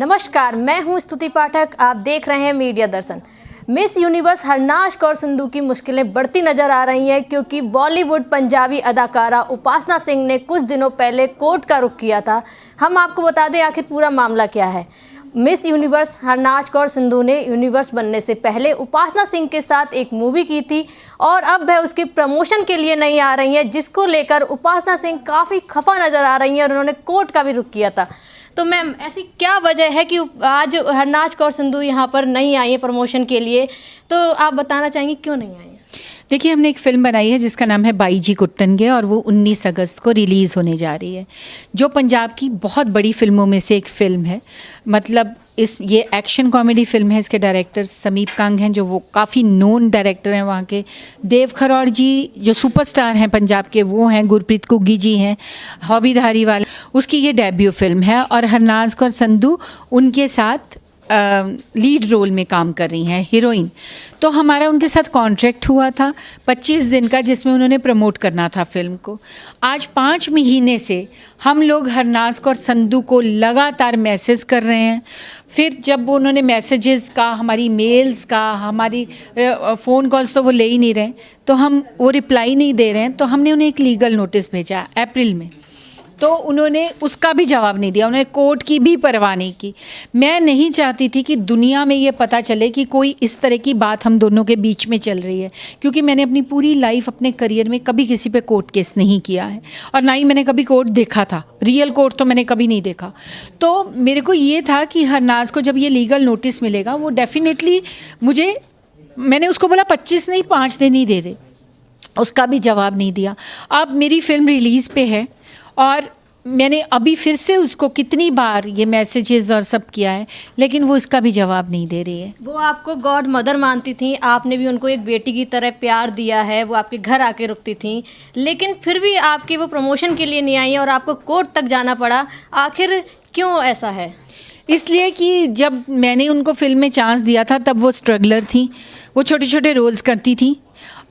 नमस्कार, मैं हूं स्तुति पाठक। आप देख रहे हैं मीडिया दर्शन। मिस यूनिवर्स हरनाज कौर संधू की मुश्किलें बढ़ती नजर आ रही हैं क्योंकि बॉलीवुड पंजाबी अदाकारा उपासना सिंह ने कुछ दिनों पहले कोर्ट का रुख किया था। हम आपको बता दें आखिर पूरा मामला क्या है। मिस यूनिवर्स हरनाज कौर संधू ने यूनिवर्स बनने से पहले उपासना सिंह के साथ एक मूवी की थी और अब वह उसके प्रमोशन के लिए नहीं आ रही है, जिसको लेकर उपासना सिंह काफ़ी खफा नज़र आ रही हैं और उन्होंने कोर्ट का भी रुख किया था। तो मैम, ऐसी क्या वजह है कि आज हरनाज कौर संधू यहाँ पर नहीं आई है प्रमोशन के लिए? तो आप बताना चाहेंगे क्यों नहीं आई है? देखिए, हमने एक फ़िल्म बनाई है जिसका नाम है बाईजी कुट्टनगे और वो 19 अगस्त को रिलीज़ होने जा रही है, जो पंजाब की बहुत बड़ी फ़िल्मों में से एक फ़िल्म है। मतलब ये एक्शन कॉमेडी फ़िल्म है। इसके डायरेक्टर समीप कांग हैं, जो वो काफ़ी नोन डायरेक्टर हैं वहाँ के। देव खरौड़ जी जो सुपरस्टार हैं पंजाब के, वो हैं। गुरप्रीत कुग्गी जी हैं, हॉबी धारीवाल। उसकी ये डेब्यू फ़िल्म है और हरनाज कौर संधू उनके साथ लीड रोल में काम कर रही हैं, हीरोइन। तो हमारा उनके साथ कॉन्ट्रैक्ट हुआ था 25 दिन का, जिसमें उन्होंने प्रमोट करना था फ़िल्म को। आज 5 महीने से हम लोग हरनाज कौर संधू को लगातार मैसेज कर रहे हैं। फिर जब उन्होंने मैसेजेस का, हमारी मेल्स का, हमारी फ़ोन कॉल्स तो वो ले ही नहीं रहे, तो हम वो रिप्लाई नहीं दे रहे हैं, तो हमने उन्हें एक लीगल नोटिस भेजा अप्रैल में। तो उन्होंने उसका भी जवाब नहीं दिया, उन्होंने कोर्ट की भी परवाह नहीं की। मैं नहीं चाहती थी कि दुनिया में ये पता चले कि कोई इस तरह की बात हम दोनों के बीच में चल रही है, क्योंकि मैंने अपनी पूरी लाइफ, अपने करियर में कभी किसी पे कोर्ट केस नहीं किया है और ना ही मैंने कभी कोर्ट देखा था। रियल कोर्ट तो मैंने कभी नहीं देखा। तो मेरे को ये था कि हरनाज को जब ये लीगल नोटिस मिलेगा, वो डेफिनेटली मैंने उसको बोला 25 नहीं 5 दिन ही दे दे, उसका भी जवाब नहीं दिया। अब मेरी फ़िल्म रिलीज़ पे है और मैंने अभी फिर से उसको कितनी बार ये मैसेजेस और सब किया है, लेकिन वो इसका भी जवाब नहीं दे रही है। वो आपको गॉड मदर मानती थी, आपने भी उनको एक बेटी की तरह प्यार दिया है, वो आपके घर आके रुकती थी, लेकिन फिर भी आपकी वो प्रमोशन के लिए नहीं आई और आपको कोर्ट तक जाना पड़ा। आखिर क्यों ऐसा है? इसलिए कि जब मैंने उनको फिल्म में चांस दिया था तब वो स्ट्रगलर थी, वो छोटे छोटे रोल्स करती थी।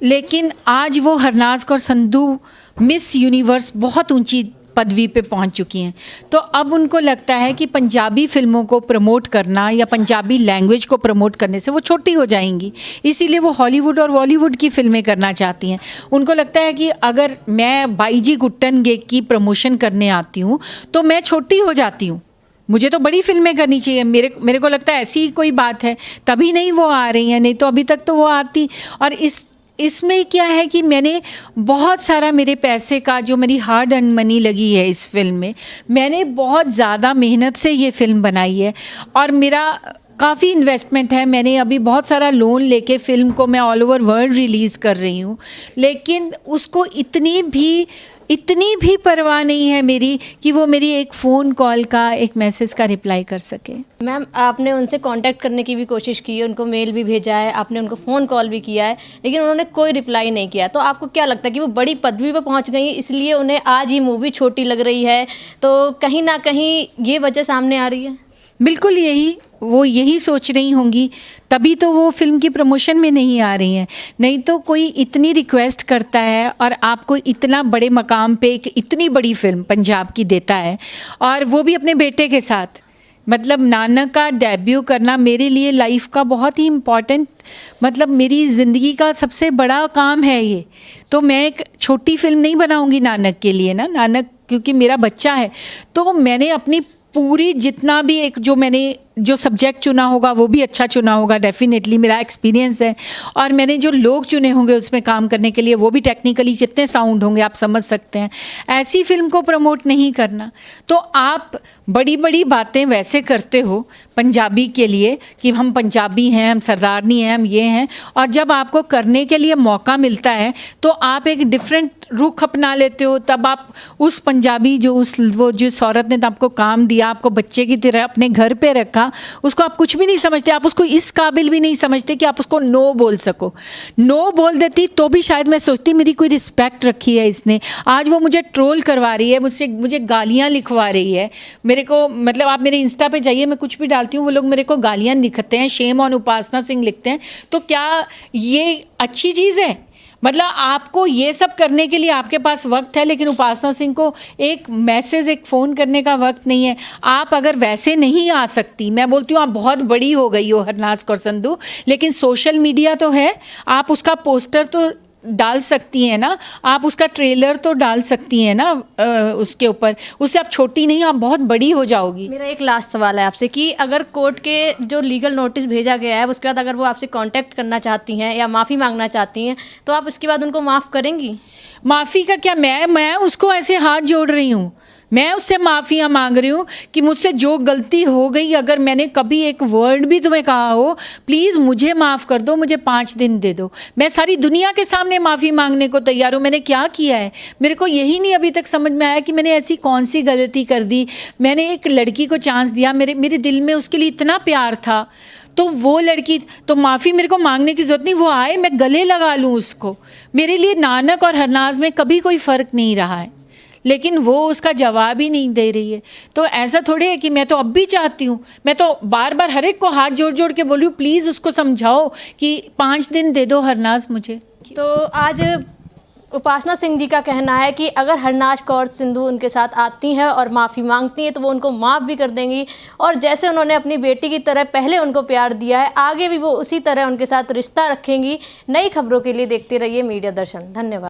लेकिन आज वो हरनाज कौर संधू मिस यूनिवर्स बहुत ऊंची पदवी पे पहुंच चुकी हैं। तो अब उनको लगता है कि पंजाबी फ़िल्मों को प्रमोट करना या पंजाबी लैंग्वेज को प्रमोट करने से वो छोटी हो जाएंगी, इसीलिए वो हॉलीवुड और बॉलीवुड की फ़िल्में करना चाहती हैं। उनको लगता है कि अगर मैं बाईजी कुट्टनगे की प्रमोशन करने आती हूँ तो मैं छोटी हो जाती हूँ, मुझे तो बड़ी फिल्में करनी चाहिए। मेरे को लगता है ऐसी ही कोई बात है, तभी नहीं वो आ रही हैं, नहीं तो अभी तक तो वो आती। और इसमें क्या है कि मैंने बहुत सारा मेरे पैसे का, जो मेरी हार्ड अर्न मनी लगी है इस फिल्म में, मैंने बहुत ज़्यादा मेहनत से ये फ़िल्म बनाई है और मेरा काफ़ी इन्वेस्टमेंट है। मैंने अभी बहुत सारा लोन लेके फ़िल्म को मैं ऑल ओवर वर्ल्ड रिलीज़ कर रही हूँ, लेकिन उसको इतनी भी परवाह नहीं है मेरी कि वो मेरी एक फ़ोन कॉल का, एक मैसेज का रिप्लाई कर सके। मैम, आपने उनसे कांटेक्ट करने की भी कोशिश की है, उनको मेल भी भेजा है, आपने उनको फ़ोन कॉल भी किया है, लेकिन उन्होंने कोई रिप्लाई नहीं किया। तो आपको क्या लगता है कि वो बड़ी पदवी पर पहुंच गई इसलिए उन्हें आज ही मूवी छोटी लग रही है? तो कहीं ना कहीं ये वजह सामने आ रही है? बिल्कुल वो यही सोच रही होंगी, तभी तो वो फिल्म की प्रमोशन में नहीं आ रही हैं। नहीं तो कोई इतनी रिक्वेस्ट करता है और आपको इतना बड़े मकाम पे एक इतनी बड़ी फिल्म पंजाब की देता है, और वो भी अपने बेटे के साथ। मतलब नानक का डेब्यू करना मेरे लिए लाइफ का बहुत ही इम्पॉर्टेंट, मतलब मेरी ज़िंदगी का सबसे बड़ा काम है ये। तो मैं एक छोटी फिल्म नहीं बनाऊंगी नानक के लिए ना, नानक क्योंकि मेरा बच्चा है। तो मैंने अपनी पूरी, जितना भी मैंने जो सब्जेक्ट चुना होगा वो भी अच्छा चुना होगा, डेफिनेटली मेरा एक्सपीरियंस है। और मैंने जो लोग चुने होंगे उसमें काम करने के लिए, वो भी टेक्निकली कितने साउंड होंगे आप समझ सकते हैं। ऐसी फिल्म को प्रमोट नहीं करना। तो आप बड़ी बड़ी बातें वैसे करते हो पंजाबी के लिए कि हम पंजाबी हैं, हम सरदारनी हैं, हम ये हैं, और जब आपको करने के लिए मौका मिलता है तो आप एक डिफरेंट रुख अपना लेते हो। तब आप उस पंजाबी वो जिस औरत ने आपको काम दिया, आपको बच्चे की तरह अपने घर पे रखा, उसको आप कुछ भी नहीं समझते, आप उसको इस काबिल भी नहीं समझते कि आप उसको नो बोल सको। नो बोल देती तो भी शायद मैं सोचती मेरी कोई रिस्पेक्ट रखी है इसने। आज वो मुझे ट्रोल करवा रही है, मुझे गालियाँ लिखवा रही है। मेरे को, मतलब आप मेरे इंस्टा पे जाइए, मैं कुछ भी डालती हूँ वो लोग मेरे को गालियाँ लिखते हैं, शेम ऑन उपासना सिंह लिखते हैं। तो क्या ये अच्छी चीज़ है? मतलब आपको ये सब करने के लिए आपके पास वक्त है, लेकिन उपासना सिंह को एक मैसेज, एक फ़ोन करने का वक्त नहीं है। आप अगर वैसे नहीं आ सकती, मैं बोलती हूँ आप बहुत बड़ी हो गई हो हरनाज़ कौर संधू, लेकिन सोशल मीडिया तो है, आप उसका पोस्टर तो डाल सकती हैं ना, आप उसका ट्रेलर तो डाल सकती हैं ना उसके ऊपर। उससे आप छोटी नहीं, आप बहुत बड़ी हो जाओगी। मेरा एक लास्ट सवाल है आपसे कि अगर कोर्ट के जो लीगल नोटिस भेजा गया है उसके बाद अगर वो आपसे कांटेक्ट करना चाहती हैं या माफ़ी मांगना चाहती हैं तो आप इसके बाद उनको माफ़ करेंगी? माफ़ी का क्या, मैं उसको ऐसे हाथ जोड़ रही हूँ, मैं उससे माफ़ियाँ मांग रही हूँ कि मुझसे जो गलती हो गई, अगर मैंने कभी एक वर्ड भी तुम्हें कहा हो, प्लीज़ मुझे माफ़ कर दो, मुझे 5 दिन दे दो। मैं सारी दुनिया के सामने माफ़ी मांगने को तैयार हूँ। मैंने क्या किया है, मेरे को यही नहीं अभी तक समझ में आया कि मैंने ऐसी कौन सी गलती कर दी। मैंने एक लड़की को चांस दिया, मेरे दिल में उसके लिए इतना प्यार था, तो वो लड़की, तो माफ़ी मेरे को मांगने की ज़रूरत नहीं, वो आए मैं गले लगा लूँ उसको। मेरे लिए नानक और हरनाज़ में कभी कोई फ़र्क नहीं रहा है, लेकिन वो उसका जवाब ही नहीं दे रही है। तो ऐसा थोड़ी है कि मैं तो अब भी चाहती हूँ, मैं तो बार बार हर एक को हाथ जोड़ जोड़ के बोल रही हूँ, प्लीज़ उसको समझाओ कि 5 दिन दे दो हरनाज़ मुझे। तो आज उपासना सिंह जी का कहना है कि अगर हरनाज़ कौर सिंधु उनके साथ आती हैं और माफ़ी मांगती हैं तो वो उनको माफ़ भी कर देंगी, और जैसे उन्होंने अपनी बेटी की तरह पहले उनको प्यार दिया है आगे भी वो उसी तरह उनके साथ रिश्ता रखेंगी। नई खबरों के लिए देखते रहिए मीडिया दर्शन। धन्यवाद।